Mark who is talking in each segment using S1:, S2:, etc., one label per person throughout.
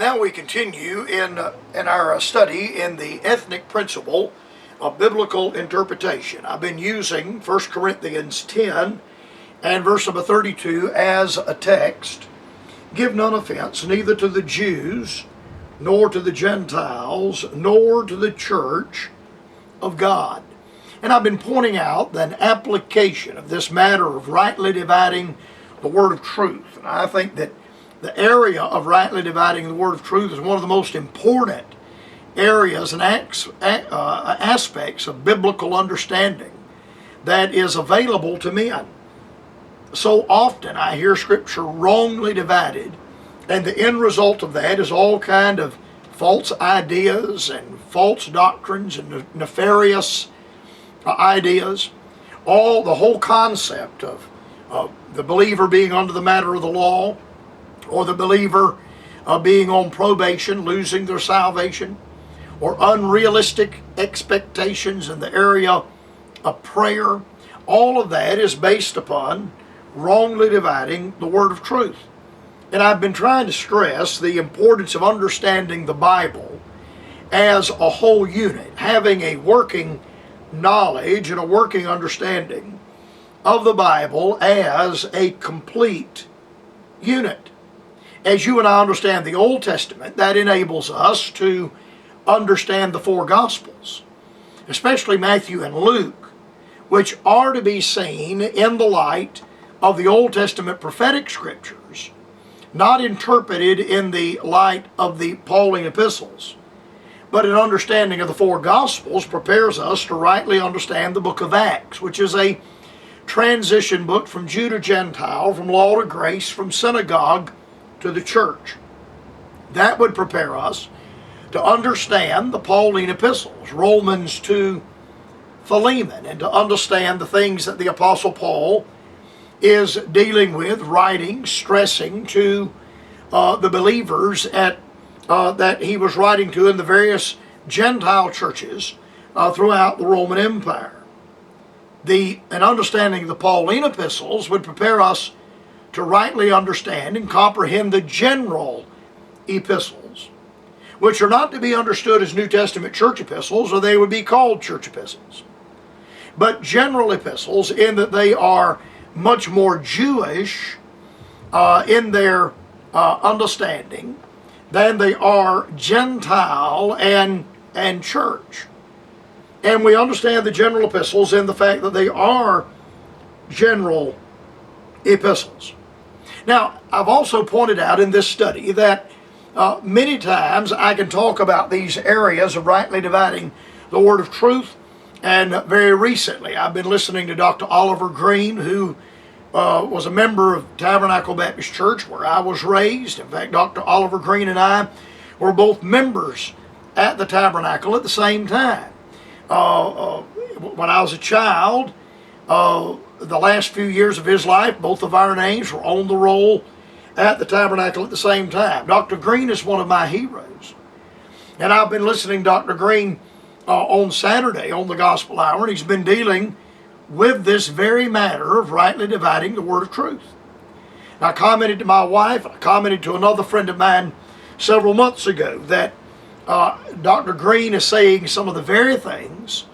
S1: Now we continue in our study in the ethnic principle of biblical interpretation. I've been using 1 Corinthians 10 and verse number 32 as a text. Give none offense, neither to the Jews, nor to the Gentiles, nor to the church of God. And I've been pointing out an application of this matter of rightly dividing the word of truth. And I think that the area of rightly dividing the word of truth is one of the most important areas and aspects of biblical understanding that is available to men. So often I hear Scripture wrongly divided, and the end result of that is all kind of false ideas and false doctrines and nefarious ideas. The whole concept of the believer being under the matter of the law, or the believer being on probation, losing their salvation, or unrealistic expectations in the area of prayer. All of that is based upon wrongly dividing the word of truth. And I've been trying to stress the importance of understanding the Bible as a whole unit, having a working knowledge and a working understanding of the Bible as a complete unit. As you and I understand the Old Testament, that enables us to understand the four Gospels, especially Matthew and Luke, which are to be seen in the light of the Old Testament prophetic scriptures, not interpreted in the light of the Pauline epistles. But an understanding of the four Gospels prepares us to rightly understand the book of Acts, which is a transition book from Jew to Gentile, from law to grace, from synagogue to the church. That would prepare us to understand the Pauline epistles, Romans to Philemon, and to understand the things that the Apostle Paul is dealing with, writing, stressing to the believers that he was writing to in the various Gentile churches throughout the Roman Empire. An understanding of the Pauline epistles would prepare us to rightly understand and comprehend the general epistles, which are not to be understood as New Testament church epistles, or they would be called church epistles, but general epistles, in that they are much more Jewish in their understanding than they are Gentile and church. And we understand the general epistles in the fact that they are general epistles. Now, I've also pointed out in this study that many times I can talk about these areas of rightly dividing the word of truth, and very recently I've been listening to Dr. Oliver Green, who was a member of Tabernacle Baptist Church where I was raised. In fact, Dr. Oliver Green and I were both members at the Tabernacle at the same time. When I was a child, the last few years of his life, both of our names were on the roll at the Tabernacle at the same time. Dr. Green is one of my heroes. And I've been listening to Dr. Green on Saturday on the Gospel Hour, and he's been dealing with this very matter of rightly dividing the word of truth. And I commented to my wife, I commented to another friend of mine several months ago that Dr. Green is saying some of the very things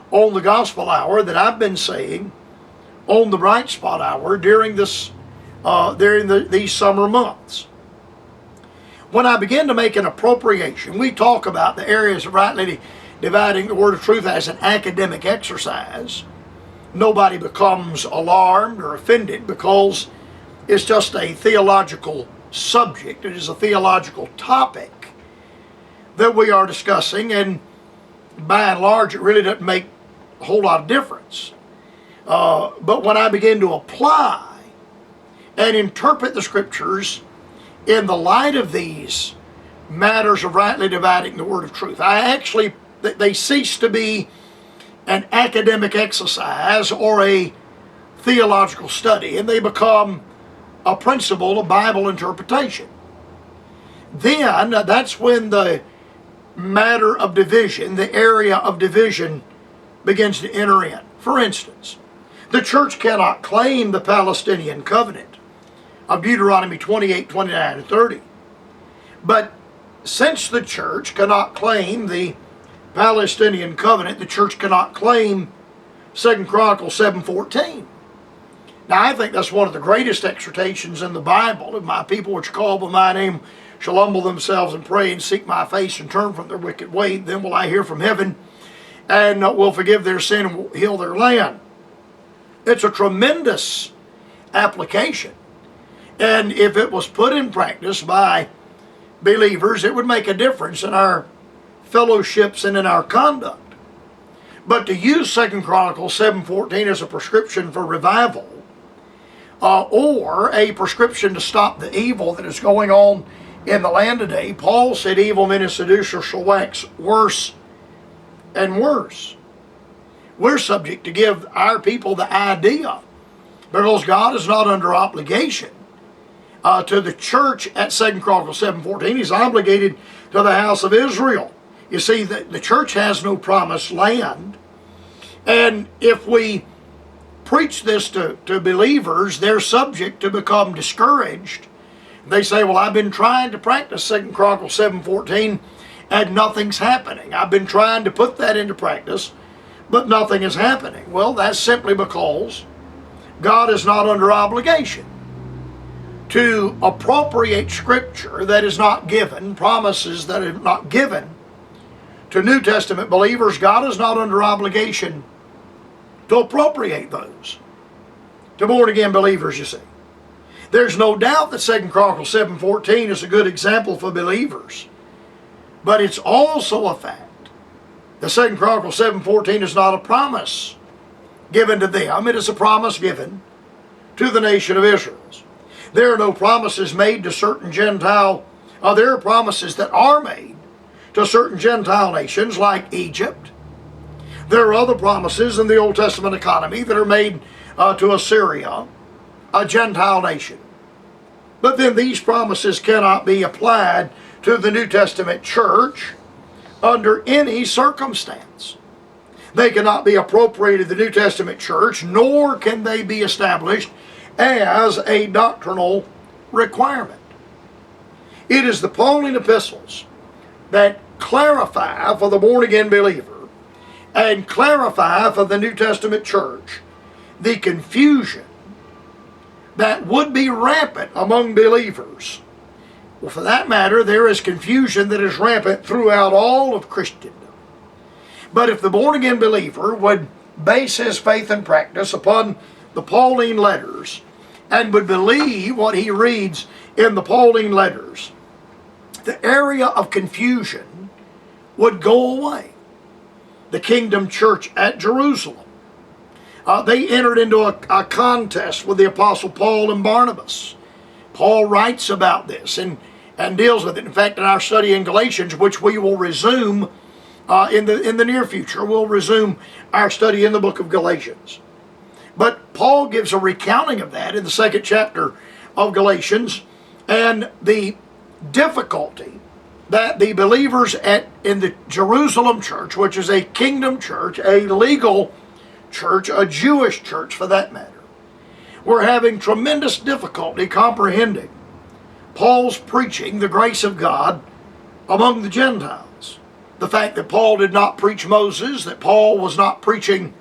S1: on the Gospel Hour that I've been saying on the Bright Spot Hour during these summer months. When I begin to make an appropriation, we talk about the areas of rightly dividing the word of truth as an academic exercise. Nobody becomes alarmed or offended because it's just a theological subject. It is a theological topic that we are discussing, and by and large it really doesn't make a whole lot of difference. But when I begin to apply and interpret the Scriptures in the light of these matters of rightly dividing the word of truth, they cease to be an academic exercise or a theological study, and they become a principle of Bible interpretation. Then that's when the matter of division, the area of division, begins to enter in. For instance, the church cannot claim the Palestinian covenant of Deuteronomy 28, 29, and 30. But since the church cannot claim the Palestinian covenant, the church cannot claim 2 Chronicles 7:14. Now, I think that's one of the greatest exhortations in the Bible. If my people which are called by my name shall humble themselves and pray and seek my face and turn from their wicked way, then will I hear from heaven and will forgive their sin and will heal their land. It's a tremendous application. And if it was put in practice by believers, it would make a difference in our fellowships and in our conduct. But to use 2 Chronicles 7:14 as a prescription for revival, or a prescription to stop the evil that is going on in the land today, Paul said evil men and seducers shall wax worse and worse. We're subject to give our people the idea, because God is not under obligation to the church at 2 Chronicles 7:14. He's obligated to the house of Israel. You see, the church has no promised land. And if we preach this to believers, they're subject to become discouraged. They say, well, I've been trying to practice 2 Chronicles 7:14 and nothing's happening. I've been trying to put that into practice, but nothing is happening. Well, that's simply because God is not under obligation to appropriate Scripture that is not given, promises that are not given to New Testament believers. God is not under obligation to appropriate those to born-again believers, you see. There's no doubt that 2 Chronicles 7:14 is a good example for believers. But it's also a fact that 2 Chronicles 7:14 is not a promise given to them. It is a promise given to the nation of Israel. There are no promises made to certain Gentile, there are promises that are made to certain Gentile nations like Egypt. There are other promises in the Old Testament economy that are made to Assyria, a Gentile nation. But then these promises cannot be applied to the New Testament church under any circumstance. They cannot be appropriated to the New Testament church, nor can they be established as a doctrinal requirement. It is the Pauline epistles that clarify for the born-again believer and clarify for the New Testament church the confusion that would be rampant among believers. Well, for that matter, there is confusion that is rampant throughout all of Christendom. But if the born-again believer would base his faith and practice upon the Pauline letters and would believe what he reads in the Pauline letters, the area of confusion would go away. The kingdom church at Jerusalem, they entered into a contest with the Apostle Paul and Barnabas. Paul writes about this and deals with it. In fact, in our study in Galatians, which we will resume in the near future, we'll resume our study in the book of Galatians. But Paul gives a recounting of that in the 2nd chapter of Galatians, and the difficulty that the believers in the Jerusalem church, which is a kingdom church, a legal church, a Jewish church for that matter, were having tremendous difficulty comprehending Paul's preaching the grace of God among the Gentiles. The fact that Paul did not preach Moses, that Paul was not preaching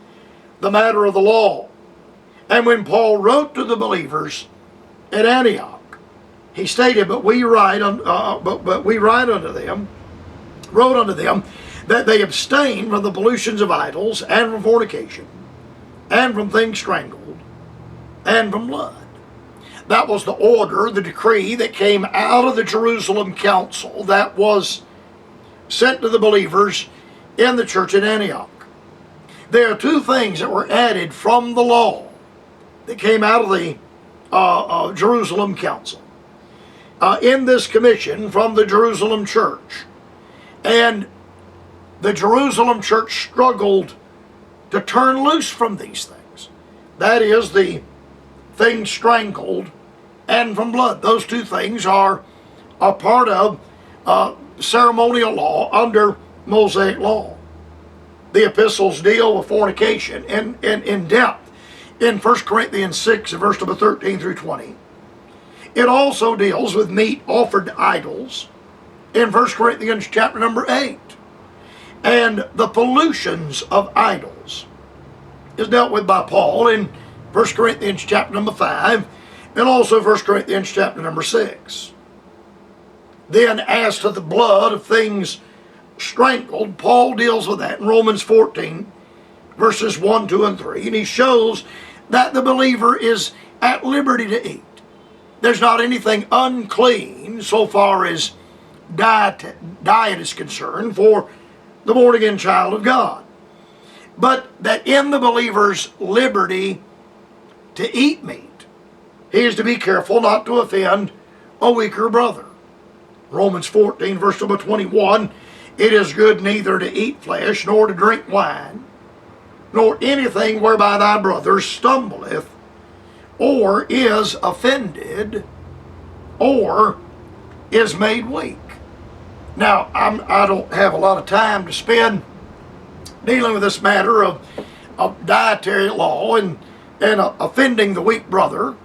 S1: the matter of the law. And when Paul wrote to the believers at Antioch, he stated, but we write unto them, wrote unto them, that they abstain from the pollutions of idols, and from fornication, and from things strangled, and from blood. That was the order, the decree that came out of the Jerusalem council that was sent to the believers in the church at Antioch. There are two things that were added from the law that came out of the Jerusalem council in this commission from the Jerusalem church. And the Jerusalem church struggled to turn loose from these things. That is, the things strangled and from blood. Those two things are a part of ceremonial law under Mosaic law. The epistles deal with fornication in depth in 1 Corinthians 6, verse number 13 through 20. It also deals with meat offered to idols in 1 Corinthians chapter number 8. And the pollutions of idols is dealt with by Paul in 1 Corinthians chapter number 5 and also 1 Corinthians chapter number 6. Then as to the blood of things strangled, Paul deals with that in Romans 14 verses 1, 2, and 3. And he shows that the believer is at liberty to eat. There's not anything unclean so far as diet is concerned for the born-again child of God. But that in the believer's liberty to eat meat, he is to be careful not to offend a weaker brother. Romans 14, verse number 21, it is good neither to eat flesh, nor to drink wine, nor anything whereby thy brother stumbleth, or is offended, or is made weak. Now, I don't have a lot of time to spend dealing with this matter of dietary law and offending the weak brother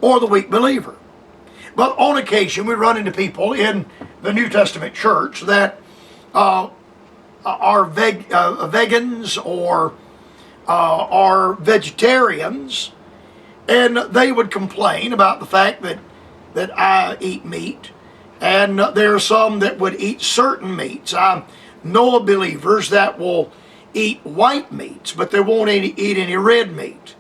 S1: or the weak believer. But on occasion, we run into people in the New Testament church that are vegans or are vegetarians, and they would complain about the fact that I eat meat, and there are some that would eat certain meats. I know of believers that will eat white meats, but they won't eat any red meat.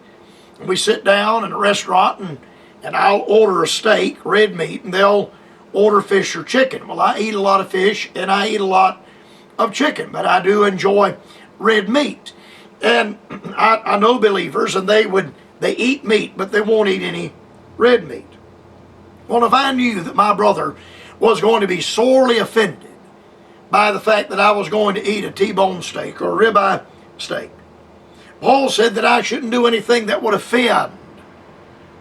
S1: We sit down in a restaurant and I'll order a steak, red meat, and they'll order fish or chicken. Well, I eat a lot of fish and I eat a lot of chicken, but I do enjoy red meat. And I know believers, and they eat meat, but they won't eat any red meat. Well, if I knew that my brother was going to be sorely offended by the fact that I was going to eat a T-bone steak or a ribeye steak, Paul said that I shouldn't do anything that would offend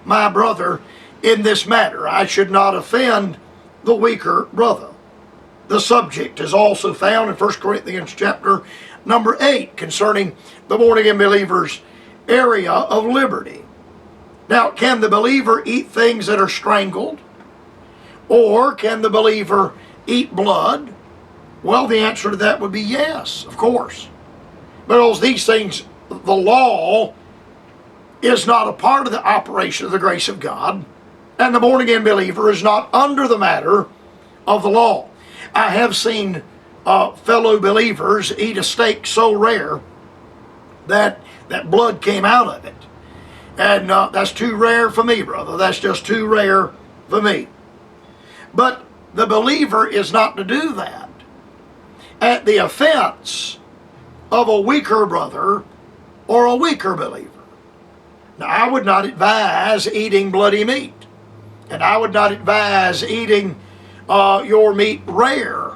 S1: my brother in this matter. I should not offend the weaker brother. The subject is also found in 1 Corinthians chapter number 8 concerning the born-again believer's area of liberty. Now, can the believer eat things that are strangled? Or can the believer eat blood? Well, the answer to that would be yes, of course. Because these things, the law is not a part of the operation of the grace of God, and the born-again believer is not under the matter of the law. I have seen fellow believers eat a steak so rare that blood came out of it. And that's too rare for me, brother. That's just too rare for me. But the believer is not to do that at the offense of a weaker brother or a weaker believer. Now, I would not advise eating bloody meat. And I would not advise eating your meat rare.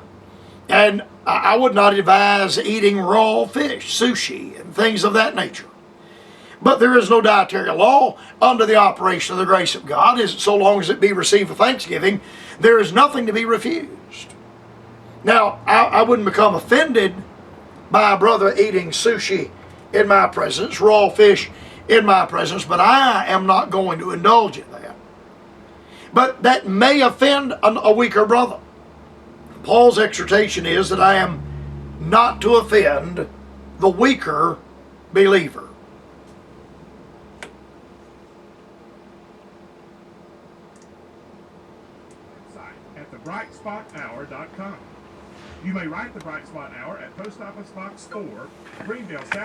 S1: And I would not advise eating raw fish, sushi, and things of that nature. But there is no dietary law under the operation of the grace of God. So long as it be received with thanksgiving, there is nothing to be refused. Now, I wouldn't become offended by a brother eating sushi in my presence, raw fish in my presence, but I am not going to indulge in that. But that may offend a weaker brother. Paul's exhortation is that I am not to offend the weaker believer.
S2: At thebrightspothour.com. You may write the Bright Spot Hour at Post Office Box 4, Greenville, South